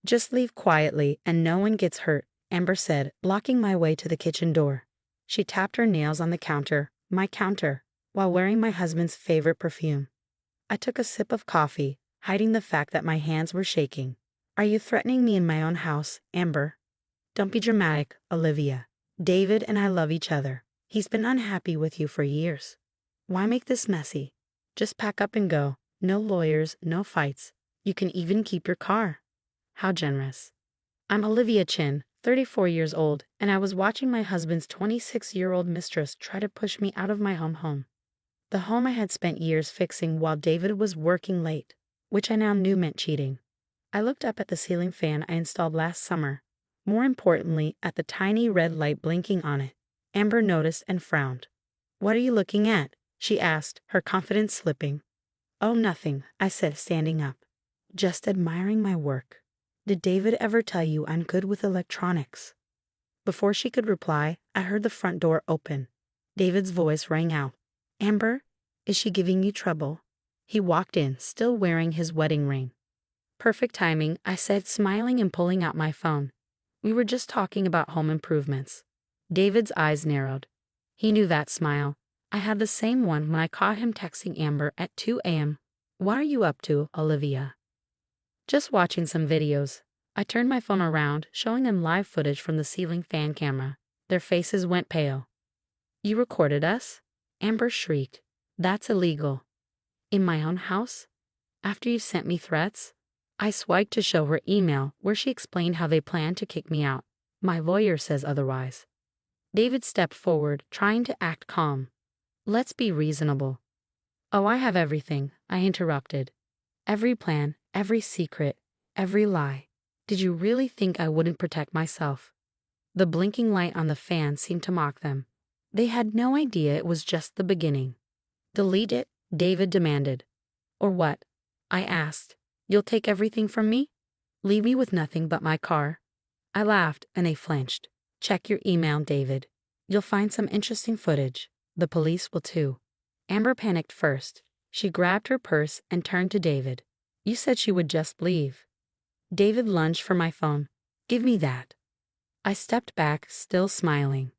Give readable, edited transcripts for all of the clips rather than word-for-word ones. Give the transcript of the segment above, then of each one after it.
Just leave quietly and no one gets hurt, Amber said, blocking my way to the kitchen door. She tapped her nails on the counter, my counter, while wearing my husband's favorite perfume. I took a sip of coffee, hiding the fact that my hands were shaking. Are you threatening me in my own house, Amber? Don't be dramatic, Olivia. David and I love each other. He's been unhappy with you for years. Why make this messy? Just pack up and go. No lawyers, no fights. You can even keep your car. How generous. I'm Olivia Chin, 34 years old, and I was watching my husband's 26-year-old mistress try to push me out of my home. The home I had spent years fixing while David was working late, which I now knew meant cheating. I looked up at the ceiling fan I installed last summer. More importantly, at the tiny red light blinking on it. Amber noticed and frowned. What are you looking at? She asked, her confidence slipping. Oh, nothing, I said, standing up. Just admiring my work. Did David ever tell you I'm good with electronics? Before she could reply, I heard the front door open. David's voice rang out. Amber, is she giving you trouble? He walked in, still wearing his wedding ring. Perfect timing, I said, smiling and pulling out my phone. We were just talking about home improvements. David's eyes narrowed. He knew that smile. I had the same one when I caught him texting Amber at 2 a.m. What are you up to, Olivia? Just watching some videos. I turned my phone around, showing them live footage from the ceiling fan camera. Their faces went pale. You recorded us? Amber shrieked. That's illegal. In my own house? After you sent me threats? I swiped to show her email where she explained how they planned to kick me out. My lawyer says otherwise. David stepped forward, trying to act calm. Let's be reasonable. Oh, I have everything, I interrupted. Every plan, every secret, every lie. Did you really think I wouldn't protect myself? The blinking light on the fan seemed to mock them. They had no idea it was just the beginning. Delete it, David demanded. Or what? I asked. You'll take everything from me? Leave me with nothing but my car? I laughed and they flinched. Check your email, David. You'll find some interesting footage. The police will too. Amber panicked first. She grabbed her purse and turned to David. You said she would just leave. David lunged for my phone. Give me that. I stepped back, still smiling.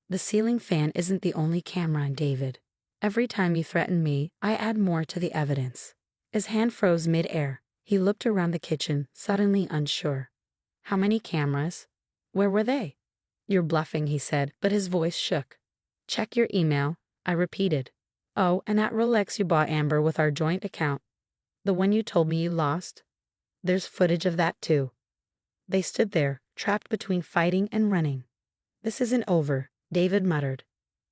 The ceiling fan isn't the only camera, David. Every time you threaten me, I add more to the evidence. His hand froze mid-air. He looked around the kitchen, suddenly unsure. How many cameras? Where were they? You're bluffing, he said, but his voice shook. Check your email, I repeated. Oh, and that Rolex you bought Amber with our joint account. The one you told me you lost? There's footage of that too. They stood there, trapped between fighting and running. This isn't over, David muttered.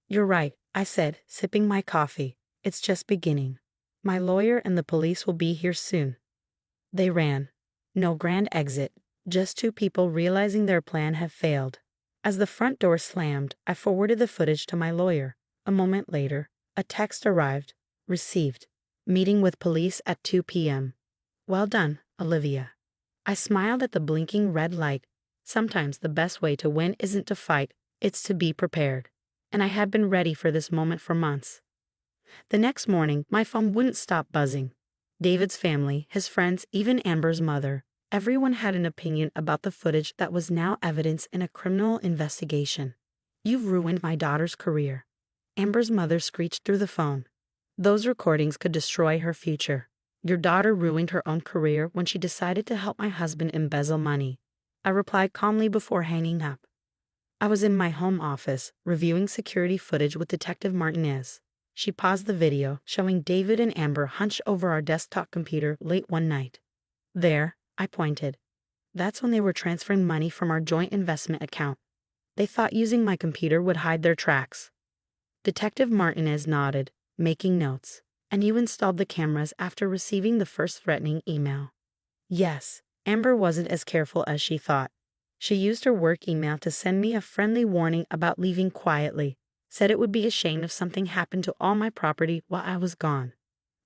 You're right, I said, sipping my coffee. It's just beginning. My lawyer and the police will be here soon. They ran. No grand exit, just two people realizing their plan had failed. As the front door slammed, I forwarded the footage to my lawyer. A moment later, a text arrived. Received. Meeting with police at 2 p.m. Well done, Olivia. I smiled at the blinking red light. Sometimes the best way to win isn't to fight, it's to be prepared. And I had been ready for this moment for months. The next morning, my phone wouldn't stop buzzing. David's family, his friends, even Amber's mother, everyone had an opinion about the footage that was now evidence in a criminal investigation. You've ruined my daughter's career. Amber's mother screeched through the phone. Those recordings could destroy her future. Your daughter ruined her own career when she decided to help my husband embezzle money. I replied calmly before hanging up. I was in my home office, reviewing security footage with Detective Martinez. She paused the video, showing David and Amber hunched over our desktop computer late one night. There, I pointed. That's when they were transferring money from our joint investment account. They thought using my computer would hide their tracks. Detective Martinez nodded, making notes. And you installed the cameras after receiving the first threatening email. Yes, Amber wasn't as careful as she thought. She used her work email to send me a friendly warning about leaving quietly, said it would be a shame if something happened to all my property while I was gone.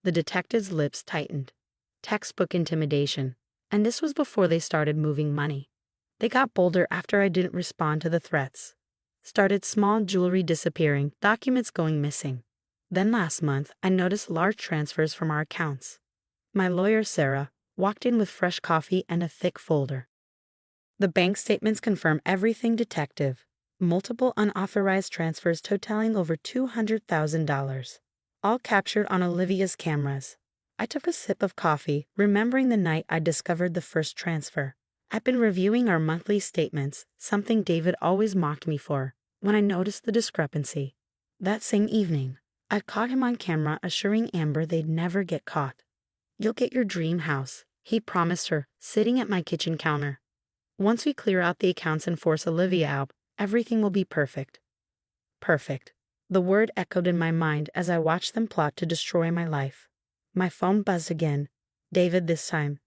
The detective's lips tightened. Textbook intimidation. And this was before they started moving money. They got bolder after I didn't respond to the threats. Started small jewelry disappearing, documents going missing. Then last month, I noticed large transfers from our accounts. My lawyer, Sarah, walked in with fresh coffee and a thick folder. The bank statements confirm everything, detective. Multiple unauthorized transfers totaling over $200,000. All captured on Olivia's cameras. I took a sip of coffee, remembering the night I discovered the first transfer. I'd been reviewing our monthly statements, something David always mocked me for, when I noticed the discrepancy. That same evening, I'd caught him on camera assuring Amber they'd never get caught. "You'll get your dream house," he promised her, sitting at my kitchen counter. "Once we clear out the accounts and force Olivia out, everything will be perfect." Perfect. The word echoed in my mind as I watched them plot to destroy my life. My phone buzzed again. David this time.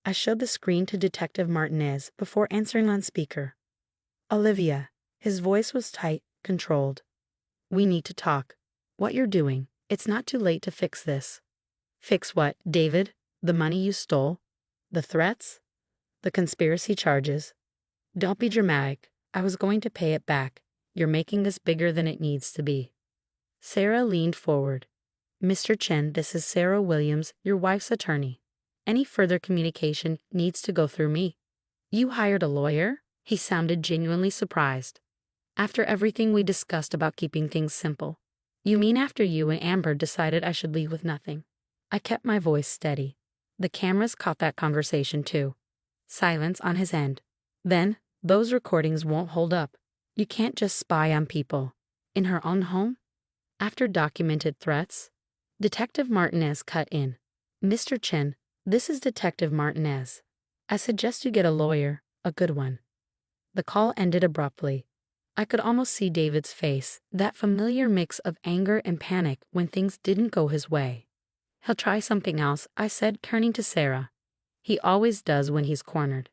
I showed the screen to Detective Martinez before answering on speaker. "Olivia." His voice was tight, controlled. "We need to talk. What you're doing, it's not too late to fix this." "Fix what, David? The money you stole? The threats? The conspiracy charges?" "Don't be dramatic. I was going to pay it back. You're making this bigger than it needs to be." Sarah leaned forward. "Mr. Chen, this is Sarah Williams, your wife's attorney. Any further communication needs to go through me." "You hired a lawyer?" He sounded genuinely surprised. "After everything we discussed about keeping things simple." "You mean after you and Amber decided I should leave with nothing?" I kept my voice steady. The cameras caught that conversation too. Silence on his end. "Then, those recordings won't hold up. You can't just spy on people. In her own home? After documented threats?" Detective Martinez cut in. "Mr. Chen, this is Detective Martinez. I suggest you get a lawyer, a good one." The call ended abruptly. I could almost see David's face, that familiar mix of anger and panic when things didn't go his way. "He'll try something else," I said, turning to Sarah. "He always does when he's cornered."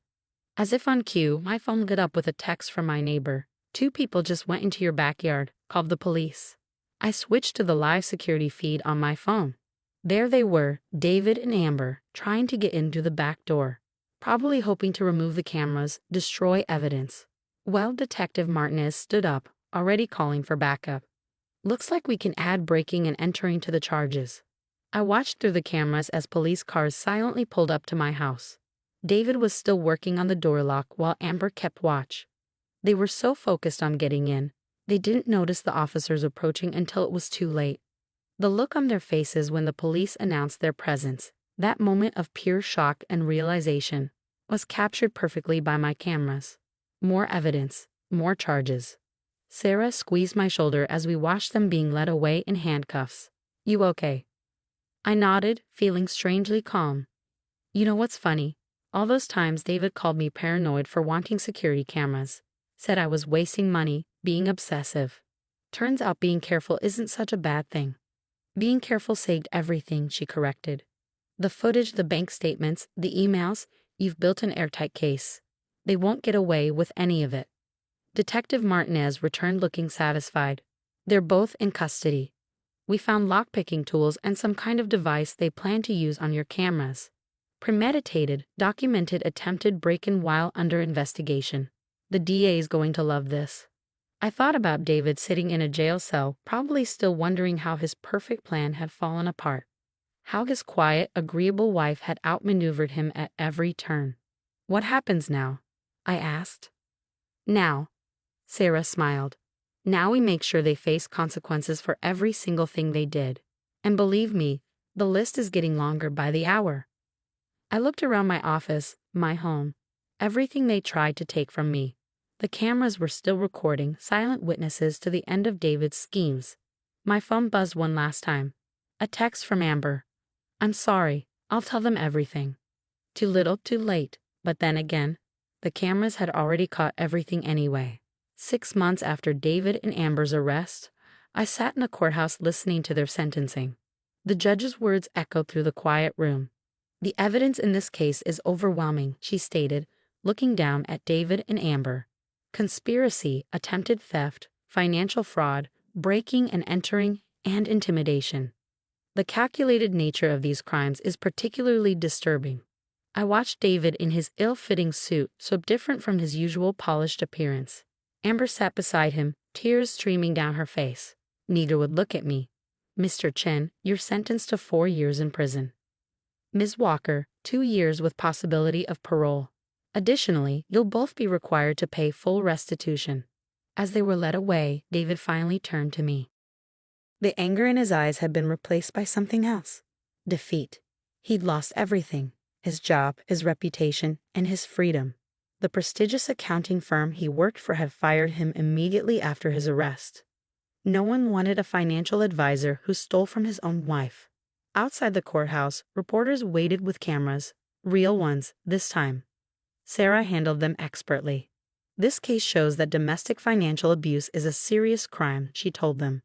As if on cue, my phone lit up with a text from my neighbor. "Two people just went into your backyard, called the police." I switched to the live security feed on my phone. There they were, David and Amber, trying to get into the back door, probably hoping to remove the cameras, destroy evidence. Well, Detective Martinez stood up, already calling for backup. "Looks like we can add breaking and entering to the charges." I watched through the cameras as police cars silently pulled up to my house. David was still working on the door lock while Amber kept watch. They were so focused on getting in, they didn't notice the officers approaching until it was too late. The look on their faces when the police announced their presence, that moment of pure shock and realization, was captured perfectly by my cameras. More evidence, more charges. Sarah squeezed my shoulder as we watched them being led away in handcuffs. "You okay?" I nodded, feeling strangely calm. "You know what's funny? All those times David called me paranoid for wanting security cameras. Said I was wasting money, being obsessive. Turns out being careful isn't such a bad thing." "Being careful saved everything," she corrected. "The footage, the bank statements, the emails, you've built an airtight case. They won't get away with any of it." Detective Martinez returned looking satisfied. "They're both in custody. We found lockpicking tools and some kind of device they plan to use on your cameras. Premeditated, documented attempted break-in while under investigation. The DA's going to love this." I thought about David sitting in a jail cell, probably still wondering how his perfect plan had fallen apart. How his quiet, agreeable wife had outmaneuvered him at every turn. "What happens now?" I asked. "Now," Sarah smiled. "Now we make sure they face consequences for every single thing they did. And believe me, the list is getting longer by the hour." I looked around my office, my home, everything they tried to take from me. The cameras were still recording, silent witnesses to the end of David's schemes. My phone buzzed one last time. A text from Amber. "I'm sorry, I'll tell them everything." Too little, too late. But then again, the cameras had already caught everything anyway. 6 months after David and Amber's arrest, I sat in the courthouse listening to their sentencing. The judge's words echoed through the quiet room. "The evidence in this case is overwhelming," she stated, looking down at David and Amber. "Conspiracy, attempted theft, financial fraud, breaking and entering, and intimidation. The calculated nature of these crimes is particularly disturbing." I watched David in his ill-fitting suit, so different from his usual polished appearance. Amber sat beside him, tears streaming down her face. Neither would look at me. "Mr. Chen, you're sentenced to 4 years in prison." "Ms. Walker, 2 years with possibility of parole." Additionally, you'll both be required to pay full restitution." As they were led away, David finally turned to me. The anger in his eyes had been replaced by something else. Defeat. He'd lost everything: his job, his reputation, and his freedom. The prestigious accounting firm he worked for had fired him immediately after his arrest. No one wanted a financial advisor who stole from his own wife. Outside the courthouse, reporters waited with cameras, real ones this time. Sarah handled them expertly. "This case shows that domestic financial abuse is a serious crime," she told them.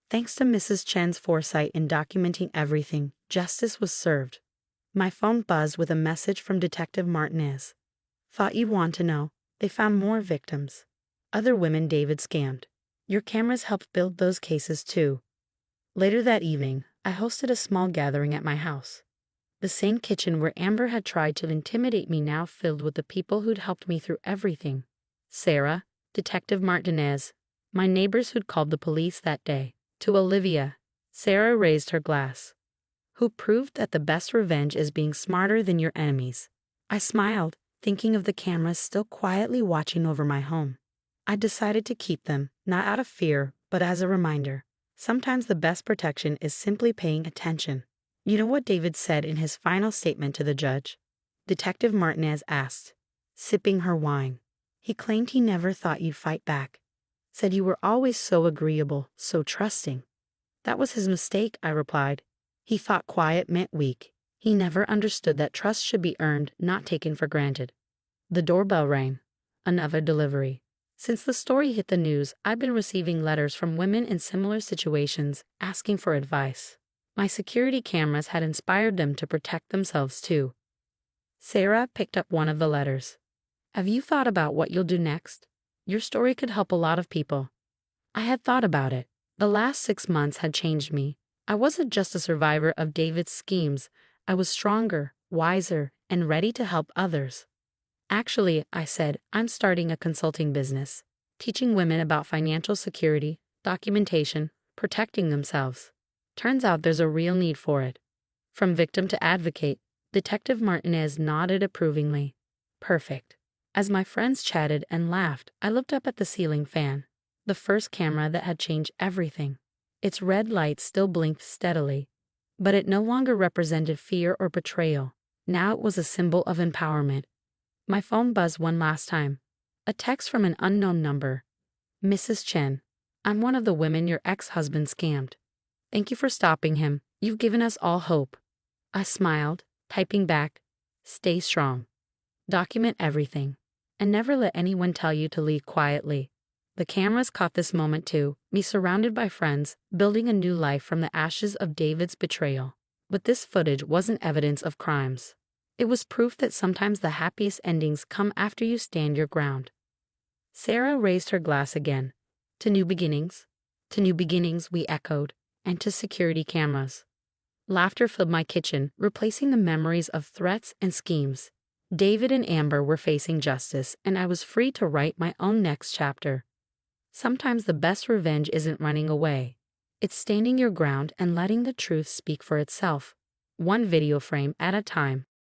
Thanks to Mrs. Chen's foresight in documenting everything, justice was served. My phone buzzed with a message from Detective Martinez. "Thought you'd want to know. They found more victims. Other women David scammed. Your cameras helped build those cases too." Later that evening, I hosted a small gathering at my house. The same kitchen where Amber had tried to intimidate me now filled with the people who'd helped me through everything. Sarah, Detective Martinez, my neighbors who'd called the police that day. To Olivia, Sarah raised her glass, who proved that the best revenge is being smarter than your enemies. I smiled, thinking of the cameras still quietly watching over my home. I decided to keep them, not out of fear, but as a reminder. Sometimes the best protection is simply paying attention. You know what David said in his final statement to the judge? Detective Martinez asked, sipping her wine. He claimed he never thought you'd fight back. Said you were always so agreeable, so trusting. That was his mistake, I replied. He thought quiet meant weak. He never understood that trust should be earned, not taken for granted. The doorbell rang. Another delivery. Since the story hit the news, I've been receiving letters from women in similar situations asking for advice. My security cameras had inspired them to protect themselves too. Sarah picked up one of the letters. "Have you thought about what you'll do next? Your story could help a lot of people." I had thought about it. The last 6 months had changed me. I wasn't just a survivor of David's schemes. I was stronger, wiser, and ready to help others. "Actually," I said, "I'm starting a consulting business, teaching women about financial security, documentation, protecting themselves." Turns out there's a real need for it. From victim to advocate, Detective Martinez nodded approvingly. Perfect. As my friends chatted and laughed, I looked up at the ceiling fan, the first camera that had changed everything. Its red light still blinked steadily, but it no longer represented fear or betrayal. Now it was a symbol of empowerment. My phone buzzed one last time. A text from an unknown number. "Mrs. Chen, I'm one of the women your ex-husband scammed. Thank you for stopping him. You've given us all hope." I smiled, typing back, "Stay strong. Document everything. And never let anyone tell you to leave quietly." The cameras caught this moment too, me surrounded by friends, building a new life from the ashes of David's betrayal. But this footage wasn't evidence of crimes. It was proof that sometimes the happiest endings come after you stand your ground. Sarah raised her glass again. "To new beginnings." "To new beginnings," we echoed, and to security cameras. Laughter filled my kitchen, replacing the memories of threats and schemes. David and Amber were facing justice, and I was free to write my own next chapter. Sometimes the best revenge isn't running away. It's standing your ground and letting the truth speak for itself, one video frame at a time.